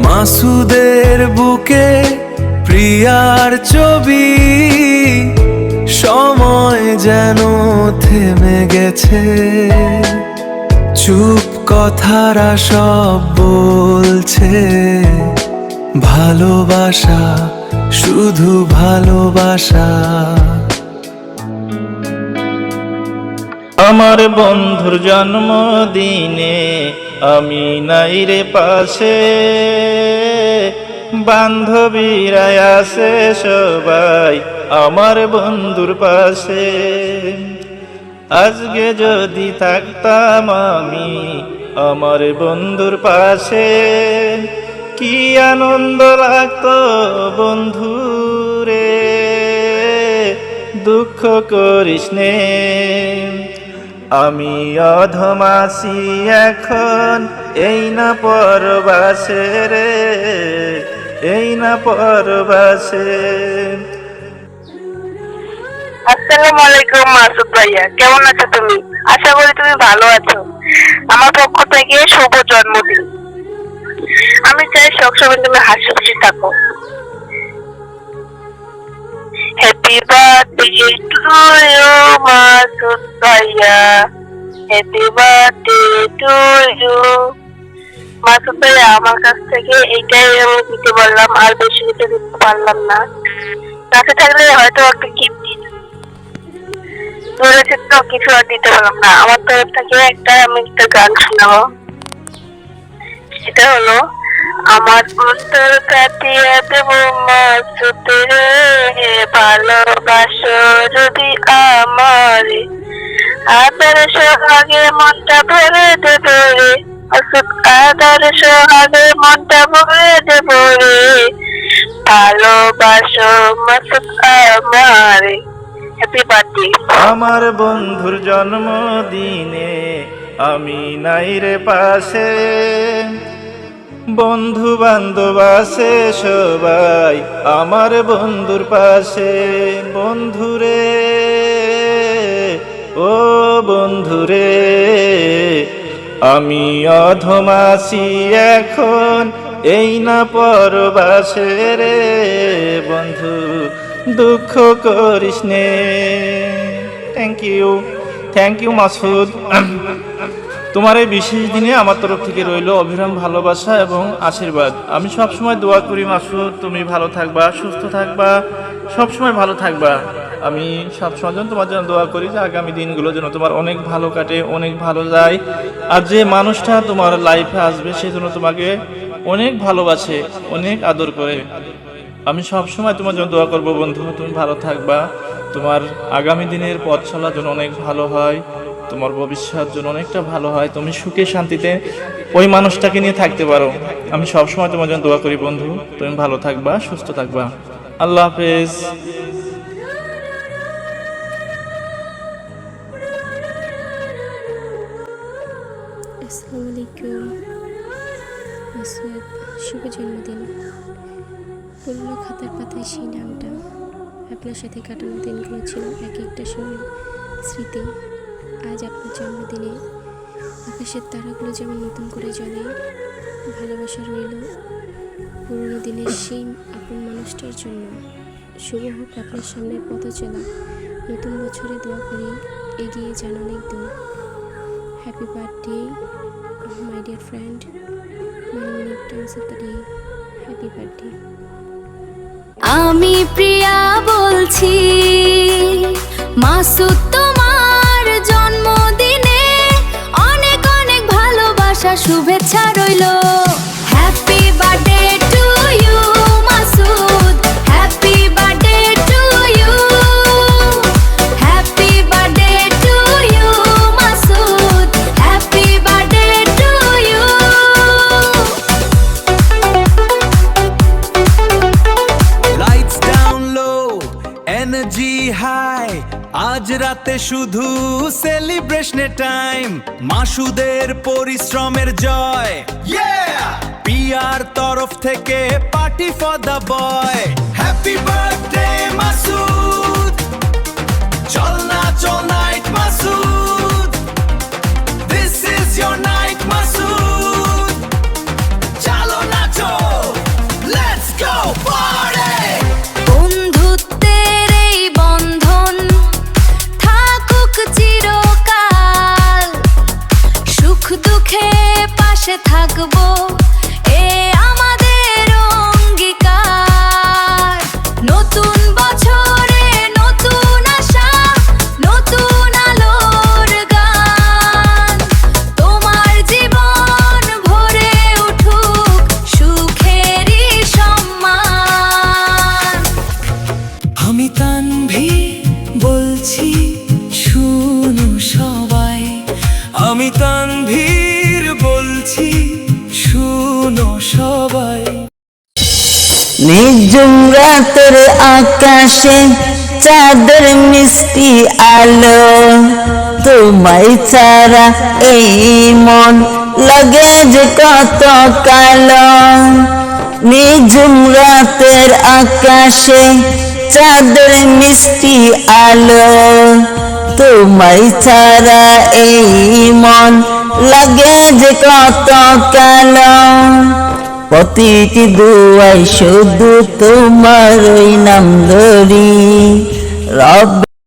মাসুদের বুকে প্রিয়ার ছবি, সময় যেন থেমে গেছে, চুপ কথারা সব বলছে, ভালোবাসা শুধু ভালোবাসা। আমার বন্ধুর জন্মদিনে আমি নাই রে পাশে, বান্ধবীরা আছে সবাই আমার বন্ধুর পাশে। আজকে যদি থাকতাম আমি আমার বন্ধুর পাশে, কি আনন্দ লাগতো বন্ধুরে, দুঃখ করিস নে। আমি অধমাসি এখন এই না পরবাসে রে, এই না পরবাসে। আসসালামু আলাইকুম মাসুদ ভাইয়া, কেমন আছো তুমি? আশা করি তুমি ভালো আছো। আমার পক্ষ থেকে শুভ জন্মদিন। আমি চাই সবসময় তুমি হাসি খুশি থাকো। Happy birthday to you Masud ভাইয়া, happy birthday to you. Masud ভাইয়া, আমার কাছ থেকে এইটাই আমি দিতে পারলাম, আর বেশি কিছু দিতে পারলাম না। কাছে থাকলে হয়তো একটা গিফট ধরেছে, তো কিছু আর দিতে পারলাম না। আমার তরফ থেকে আমি একটা গান শোনাবো, সেটা হলো আমার অন্তর কাটিয়ে দেব মাসুদ রে, ভালোবাসো যদি আমার, আদর সোহাগে মনটা ভরে দেব রে মাসুদ, আদর সোহাগে মনটা ভরে দেব রে, ভালোবাসো মাসুদ আমারে। Happy birthday. আমার বন্ধুর জন্মদিনে আমি নাই রে পাশে, বন্ধু বান্ধব আছে সবাই আমার বন্ধুর পাশে। বন্ধুরে ও বন্ধুরে, আমি অধমাসি এখন এই না পরবাসে রে, বন্ধু দুঃখ করিস নে। Thank you Masud. তোমার এই বিশেষ দিনে আমার তরফ থেকে রইল অবিরাম ভালোবাসা এবং আশীর্বাদ। আমি সবসময় দোয়া করি মাসুদ, তুমি ভালো থাকবা, সুস্থ থাকবা, সবসময় ভালো থাকবা। আমি সবসময় যেন তোমার জন্য দোয়া করি যে আগামী দিনগুলো যেন তোমার অনেক ভালো কাটে, অনেক ভালো যায়। আর যে মানুষটা তোমার লাইফে আসবে সে যেন তোমাকে অনেক ভালোবাসে, অনেক আদর করে। আমি সবসময় তোমার জন্য দোয়া করবো বন্ধু, তুমি ভালো থাকবা, তোমার আগামী দিনের পথ চলা যেন অনেক ভালো হয়, তোমার ভবিষ্যৎ যেন অনেকটা ভালো হয়, তুমি সুখে শান্তিতে ওই মানুষটাকে নিয়ে থাকতে পারো। আমি সবসময় তোমার জন্য দোয়া করি বন্ধু, তুমি ভালো থাকবা, সুস্থ থাকবা। আল্লাহ হাফেজ। আসসালামু আলাইকুম মাসুদ, শুভ জন্মদিন। পুরনো খাতার পাতায় সেই নামটা, আপনার সাথে কাটানো দিনগুলো ছিল এক একটা স্মৃতি। আজ আপনার জন্মদিনে আকাশের তারাগুলো যেমন নতুন করে জ্বলে, ভালোবাসা রইল পুরনো দিনের সেই আপন মানুষটার জন্য। শুভ হোক আপনার সামনের পথ চলা, নতুন বছরে দোয়া করি এগিয়ে যান অনেক দূর। Happy birthday my dear friend, many times of the day. Happy birthday. আমি প্রিয়া বলছি, মাসুদ তোমার জন্মদিনে অনেক অনেক ভালোবাসা, শুভেচ্ছা রইল। Happy birthday to you Masud, happy birthday to you, happy birthday to you Masud, happy birthday to you. Lights down low, energy high, আজ রাতে শুধু সেলিব্রেশনের টাইম, মাসুদের পরিশ্রমের জয়। পিয়ার তরফ থেকে party for the boy. Happy birthday Masud, চল না চল নাইট মাসুদ, দিস ইজ থাকবো, এ আমাদের অঙ্গীকার। নতুন বছরে নতুন আশা, নতুন আলোর গান। তোমার জীবন ভরে উঠুক সুখেরই সম্মান। আমি তানভীর বলছি শুনো সবাই, আমি তানভীর বলছি শুনো সবাই। নিঝুম রাতের আকাশে চাঁদের মিষ্টি আলো, তোমায় ছাড়া এই মন লাগে যে কত কালো। নিঝুম রাতের আকাশে চাঁদের মিষ্টি আলো, তোমায় ছাড়া এই মন লাগে যে কত কালো। প্রতিটি দুয়াই শুধু তোমার ওই নাম ধরি, রব